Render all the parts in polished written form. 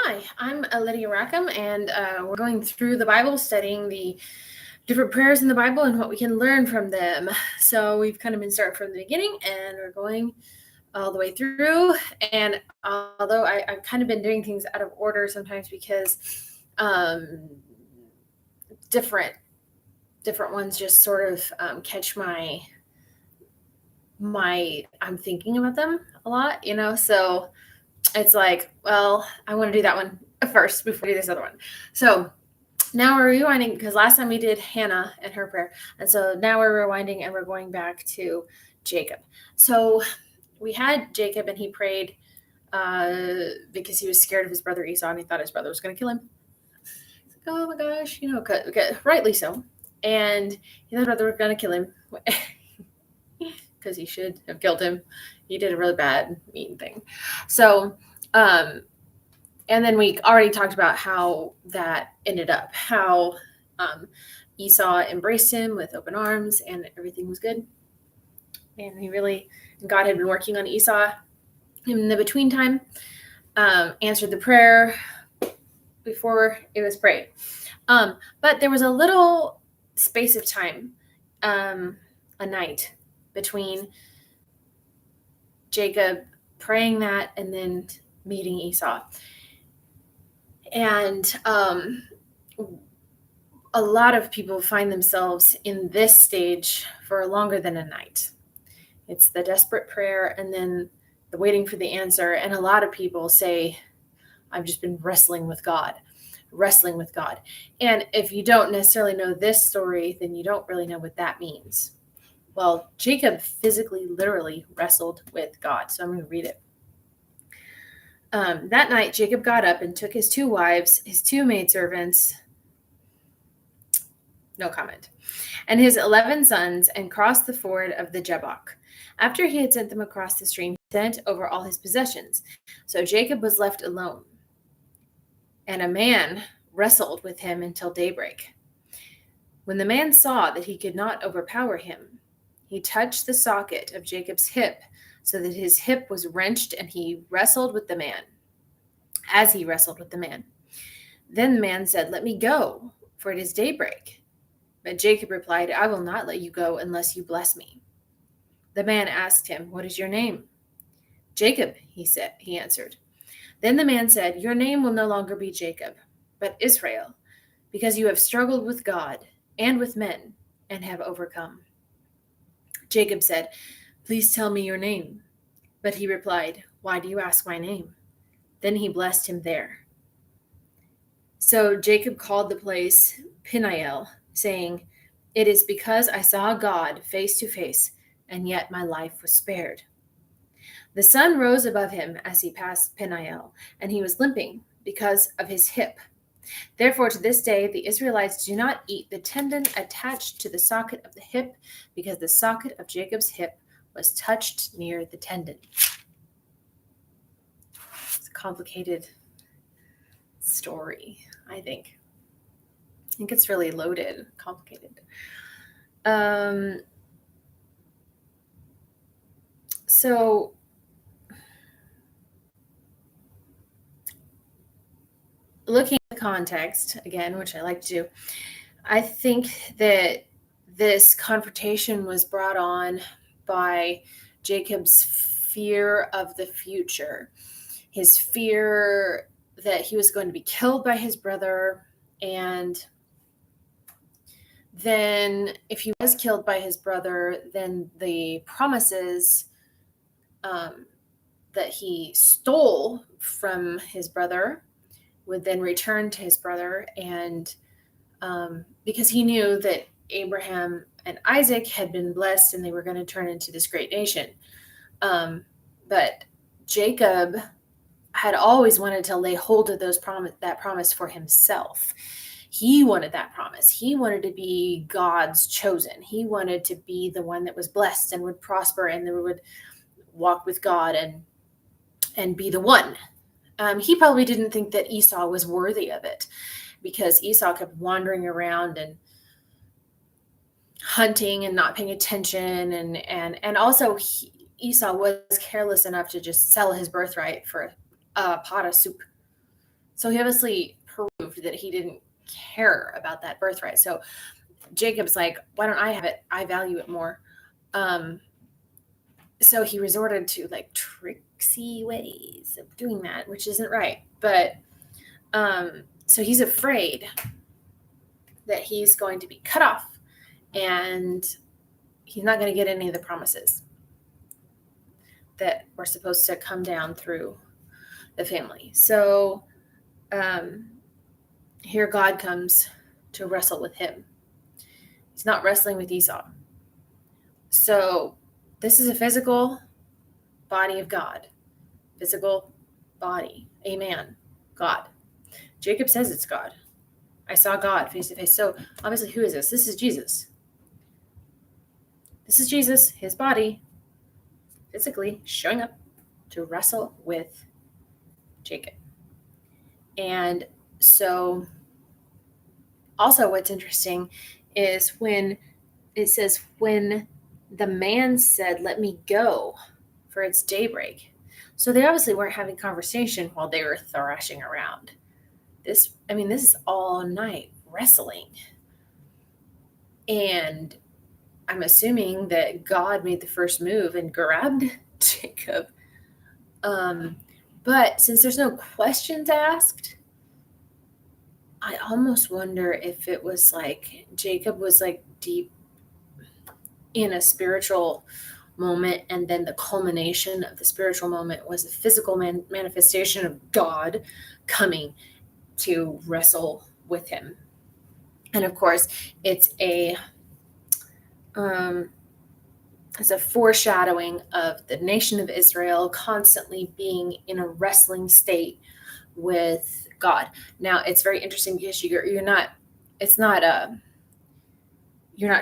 Hi, I'm Lydia Rackham, and we're going through the Bible, studying the different prayers in the Bible and what we can learn from them. So we've kind of been starting from the beginning, and we're going all the way through. And although I've kind of been doing things out of order sometimes because different ones just sort of catch my I'm thinking about them a lot, so it's like, well, I want to do that one first before I do this other one. So now we're rewinding because last time we did Hannah and her prayer. And so now we're rewinding and we're going back to Jacob. So we had Jacob and he prayed because he was scared of his brother Esau and he thought his brother was going to kill him. He's like, oh my gosh, rightly so. And he thought his brother was going to kill him because he should have killed him. He did a really bad, mean thing. So, and then we already talked about how that ended up, how Esau embraced him with open arms and everything was good. And God had been working on Esau in the between time, answered the prayer before it was prayed. But there was a little space of time, a night between Jacob praying that and then meeting Esau. And a lot of people find themselves in this stage for longer than a night. It's the desperate prayer and then the waiting for the answer. And a lot of people say, I've just been wrestling with God. And if you don't necessarily know this story, then you don't really know what that means. Well, Jacob physically, literally wrestled with God. So I'm going to read it. That night, Jacob got up and took his 2 wives, his 2 maidservants, no comment, and his 11 sons, and crossed the ford of the Jabbok. After he had sent them across the stream, he sent over all his possessions. So Jacob was left alone, and a man wrestled with him until daybreak. When the man saw that he could not overpower him, he touched the socket of Jacob's hip, so that his hip was wrenched, and he wrestled with the man. As he wrestled with the man, then the man said, "Let me go, for it is daybreak." But Jacob replied, "I will not let you go unless you bless me." The man asked him, "What is your name?" "Jacob," he answered. Then the man said, "Your name will no longer be Jacob, but Israel, because you have struggled with God and with men and have overcome." Jacob said, "Please tell me your name." But he replied, "Why do you ask my name?" Then he blessed him there. So Jacob called the place Peniel, saying, "It is because I saw God face to face, and yet my life was spared." The sun rose above him as he passed Peniel, and he was limping because of his hip. Therefore, to this day, the Israelites do not eat the tendon attached to the socket of the hip, because the socket of Jacob's hip was touched near the tendon. It's a complicated story, I think. I think it's really loaded, complicated. So looking at the context again, which I like to do, I think that this confrontation was brought on by Jacob's fear of the future, his fear that he was going to be killed by his brother, and then if he was killed by his brother, then the promises that he stole from his brother would then return to his brother, and because he knew that Abraham and Isaac had been blessed and they were going to turn into this great nation. But Jacob had always wanted to lay hold of that promise for himself. He wanted that promise. He wanted to be God's chosen. He wanted to be the one that was blessed and would prosper and that would walk with God and be the one. He probably didn't think that Esau was worthy of it, because Esau kept wandering around and hunting and not paying attention. And also Esau was careless enough to just sell his birthright for a pot of soup. So he obviously proved that he didn't care about that birthright. So Jacob's like, why don't I have it? I value it more. So he resorted to like tricksy ways of doing that, which isn't right. But so he's afraid that he's going to be cut off and he's not going to get any of the promises that were supposed to come down through the family. So here God comes to wrestle with him. He's not wrestling with Esau. So this is a physical body of God. Physical body. A man. God. Jacob says it's God. I saw God face to face. So obviously, who is this? This is Jesus. This is Jesus, his body, physically showing up to wrestle with Jacob. And so also what's interesting is when it says, when the man said, let me go, for it's daybreak. So they obviously weren't having conversation while they were thrashing around. This is all night wrestling. And I'm assuming that God made the first move and grabbed Jacob. But since there's no questions asked, I almost wonder if it was like Jacob was like deep in a spiritual moment, and then the culmination of the spiritual moment was a physical manifestation of God coming to wrestle with him. And of course, it's a foreshadowing of the nation of Israel constantly being in a wrestling state with God. Now, it's very interesting because you're not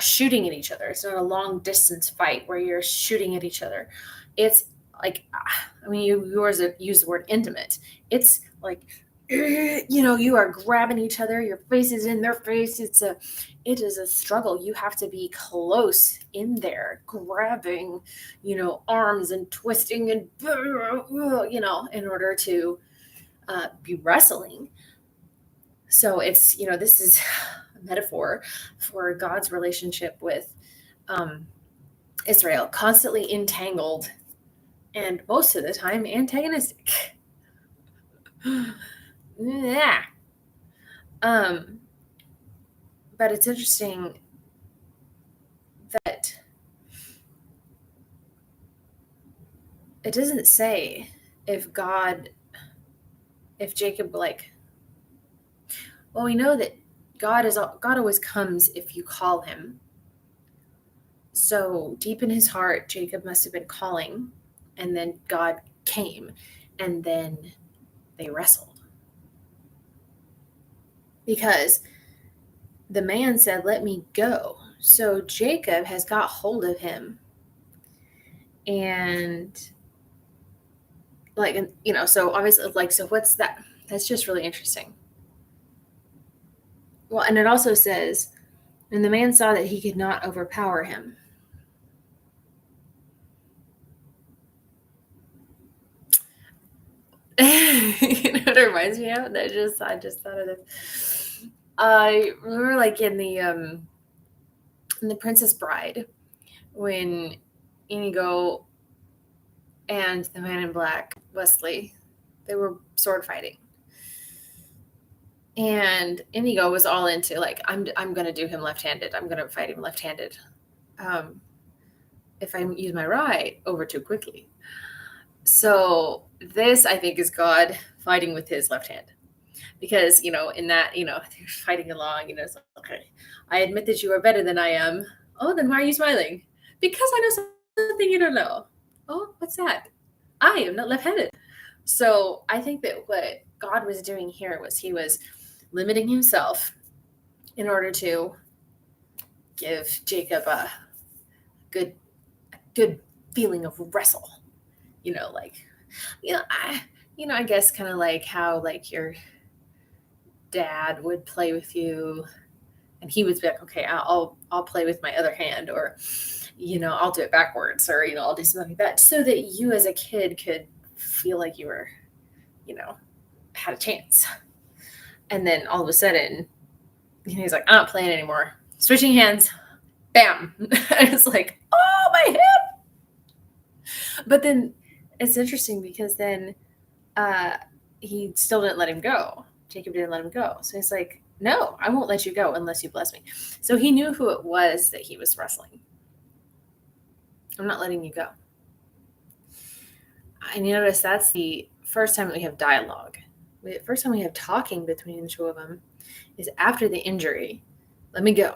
shooting at each other. It's not a long distance fight where you're shooting at each other. It's like, you use the word intimate. It's like, you are grabbing each other. Your face is in their face. It is a struggle. You have to be close in there, grabbing, arms and twisting and, in order to be wrestling. So it's, this is a metaphor for God's relationship with Israel, constantly entangled and most of the time antagonistic. Yeah. But it's interesting that it doesn't say if Jacob, we know that God always comes if you call him. So deep in his heart, Jacob must have been calling, and then God came, and then they wrestled. Because the man said, let me go. So Jacob has got hold of him. And so obviously, so what's that? That's just really interesting. Well, and it also says, and the man saw that he could not overpower him. You know what it reminds me of? I just thought of this. I remember in the Princess Bride, when Inigo and the Man in Black, Wesley, they were sword fighting. And Inigo was all into I'm going to do him left-handed. I'm going to fight him left-handed. If I use my right over too quickly. So this, I think, is God fighting with his left hand. Because, in that, they're fighting along, it's like, okay, I admit that you are better than I am. Oh, then why are you smiling? Because I know something you don't know. Oh, what's that? I am not left-handed. So I think that what God was doing here was he was limiting himself in order to give Jacob a good feeling of wrestle. I guess kind of like how your dad would play with you and he would be like, okay, I'll play with my other hand, or, I'll do it backwards, or, I'll do something like that, so that you as a kid could feel like you were, had a chance. And then all of a sudden, he's like, I'm not playing anymore. Switching hands, bam. It's like, oh, my hip. But then it's interesting because then he still didn't let him go. Jacob didn't let him go. So he's like, no, I won't let you go unless you bless me. So he knew who it was that he was wrestling. I'm not letting you go. And you notice that's the first time that we have dialogue. The first time we have talking between the two of them is after the injury. Let me go.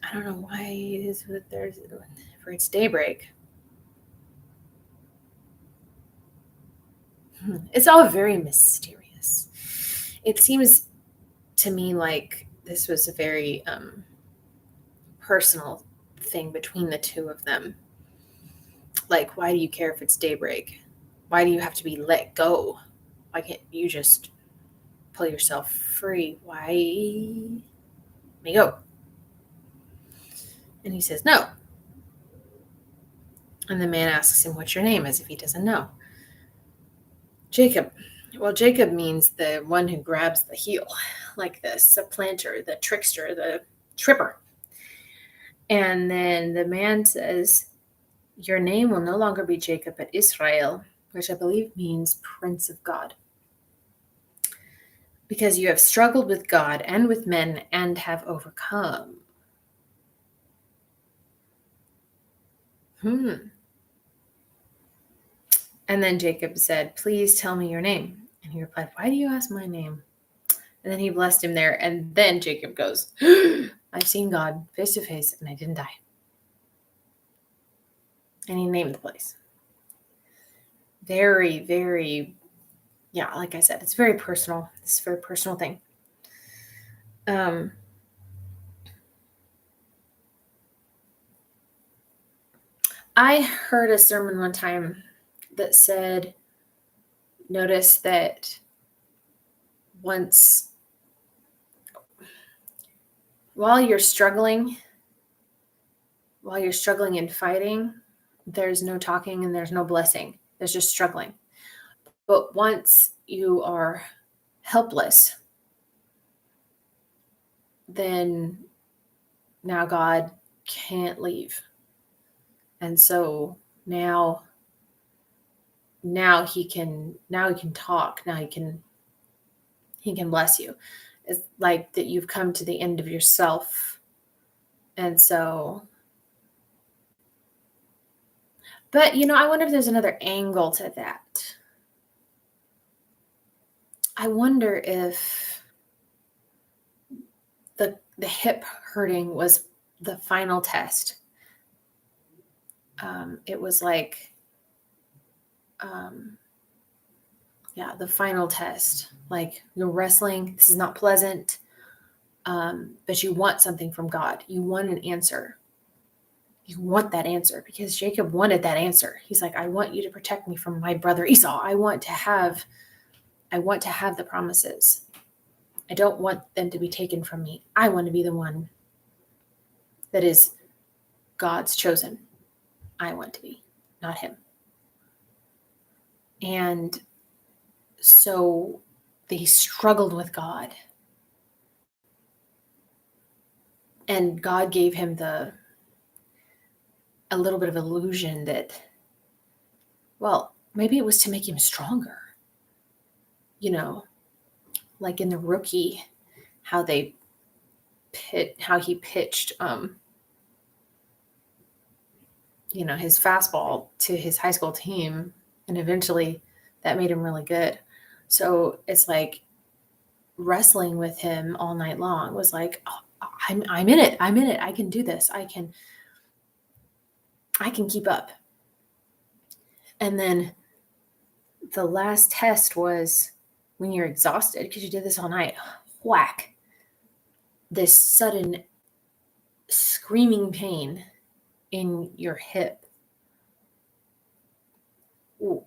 I don't know why it is with theirs for its daybreak. It's all very mysterious. It seems to me like this was a very personal thing between the two of them. Like, why do you care if it's daybreak? Why do you have to be let go? Why can't you just pull yourself free? Why? Let me go. And he says, no. And the man asks him, what's your name? As if he doesn't know. Jacob. Well, Jacob means the one who grabs the heel, like the supplanter, the trickster, the tripper. And then the man says, your name will no longer be Jacob, but Israel, which I believe means Prince of God. Because you have struggled with God and with men and have overcome. And then Jacob said, please tell me your name. And he replied, why do you ask my name? And then he blessed him there. And then Jacob goes, I've seen God face to face and I didn't die. And he named the place. Very, very, yeah, like I said, it's very personal. It's a very personal thing. I heard a sermon one time that said, notice that once, while you're struggling and fighting, there's no talking and there's no blessing. There's just struggling. But once you are helpless, then now God can't leave. And so now he can talk. Now he can bless you. It's like that you've come to the end of yourself. And so, but I wonder if there's another angle to that. I wonder if the hip hurting was the final test. It was like, the final test. Like, you're wrestling. This is not pleasant, but you want something from God. You want an answer. You want that answer because Jacob wanted that answer. He's like, I want you to protect me from my brother Esau. I want to have the promises. I don't want them to be taken from me. I want to be the one that is God's chosen. I want to be, not him. And so they struggled with God. And God gave him a little bit of illusion that, well, maybe it was to make him stronger. Like in The Rookie, how he pitched, his fastball to his high school team, and eventually that made him really good. So it's like wrestling with him all night long was like, oh, I'm in it. I can do this. I can keep up. And then the last test was when you're exhausted because you did this all night. Whack. This sudden screaming pain in your hip. Ooh.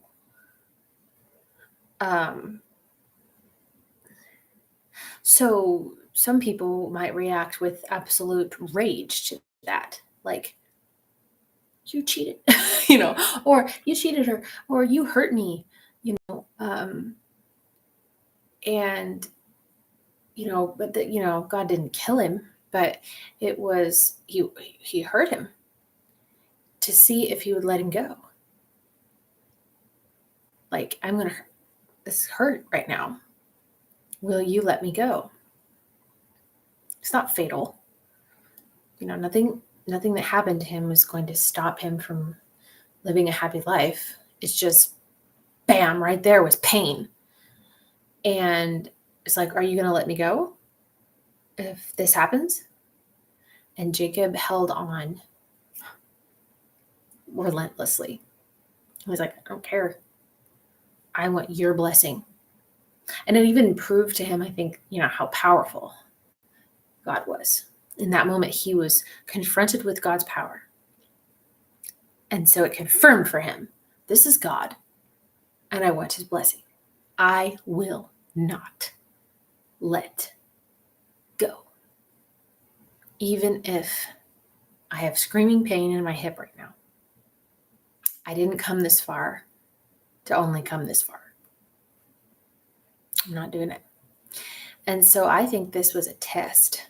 So some people might react with absolute rage to that. Like, you cheated, or you cheated her, or you hurt me, And, God didn't kill him, but it was, he hurt him to see if he would let him go. Like, this hurt right now. Will you let me go? It's not fatal. Nothing that happened to him was going to stop him from living a happy life. It's just, bam, right there was pain. And it's like, are you going to let me go if this happens? And Jacob held on relentlessly. He was like, I don't care. I want your blessing. And it even proved to him, I think, how powerful God was. In that moment, he was confronted with God's power. And so it confirmed for him, this is God, and I want his blessing. I will not let go. Even if I have screaming pain in my hip right now. I didn't come this far to only come this far. I'm not doing it. And so I think this was a test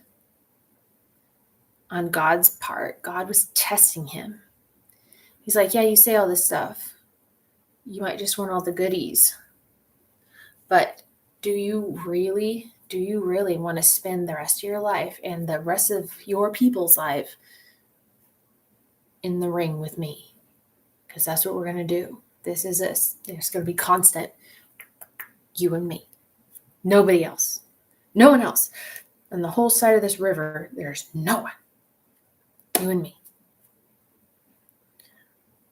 on God's part. God was testing him. He's like, yeah, you say all this stuff. You might just want all the goodies. But do you really want to spend the rest of your life and the rest of your people's life in the ring with me? Because that's what we're going to do. This is this. There's going to be constant you and me. Nobody else. No one else. On the whole side of this river, there's no one. You and me.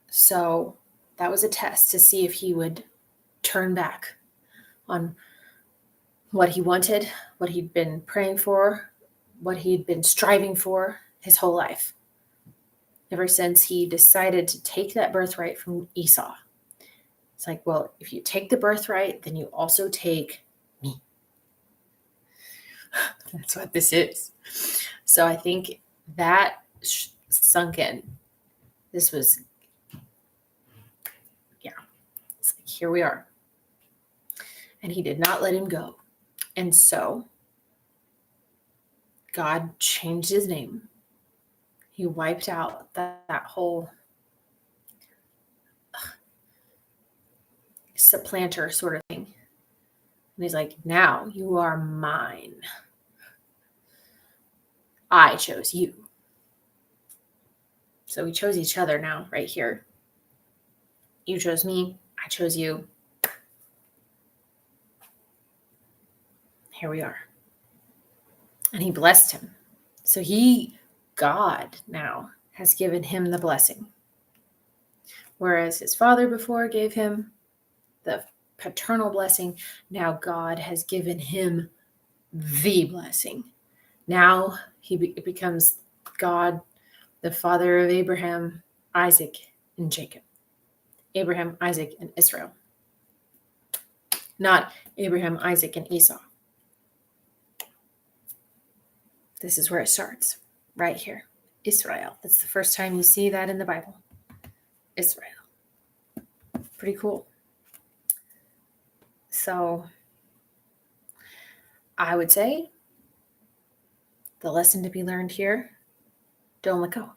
So that was a test to see if he would turn back on what he wanted, what he'd been praying for, what he'd been striving for his whole life. Ever since he decided to take that birthright from Esau. It's like, well, if you take the birthright, then you also take me. That's what this is. So I think that sunk in. This was, it's like, here we are. And he did not let him go. And so God changed his name. He wiped out that whole supplanter sort of thing. And he's like, now you are mine. I chose you. So we chose each other now, right here. You chose me. I chose you. Here we are. And he blessed him. So God now has given him the blessing. Whereas his father before gave him the paternal blessing, now God has given him the blessing. Now he becomes God, the father of Abraham, Isaac, and Jacob. Abraham, Isaac, and Israel. Not Abraham, Isaac, and Esau. This is where it starts, right here. Israel. That's the first time you see that in the Bible. Israel. Pretty cool. So I would say the lesson to be learned here, don't let go.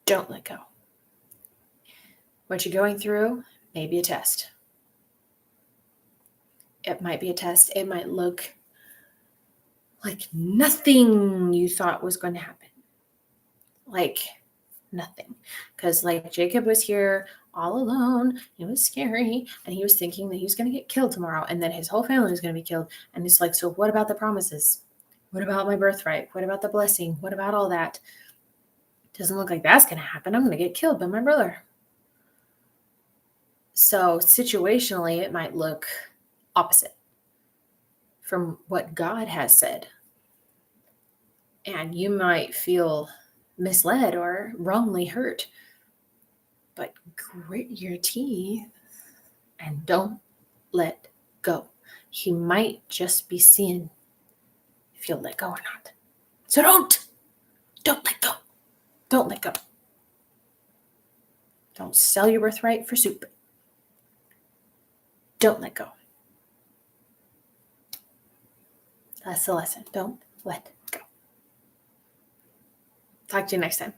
Don't let go. What you're going through may be a test. It might be a test. It might look like nothing you thought was going to happen. Like nothing. Because like Jacob was here all alone. It was scary. And he was thinking that he was going to get killed tomorrow. And then his whole family was going to be killed. And it's like, so what about the promises? What about my birthright? What about the blessing? What about all that? Doesn't look like that's going to happen. I'm going to get killed by my brother. So situationally, it might look opposite from what God has said. And you might feel misled or wrongly hurt. But grit your teeth and don't let go. He might just be seeing if you'll let go or not. So don't let go. Don't let go. Don't sell your birthright for soup. Don't let go. That's the lesson. Don't let go. Talk to you next time.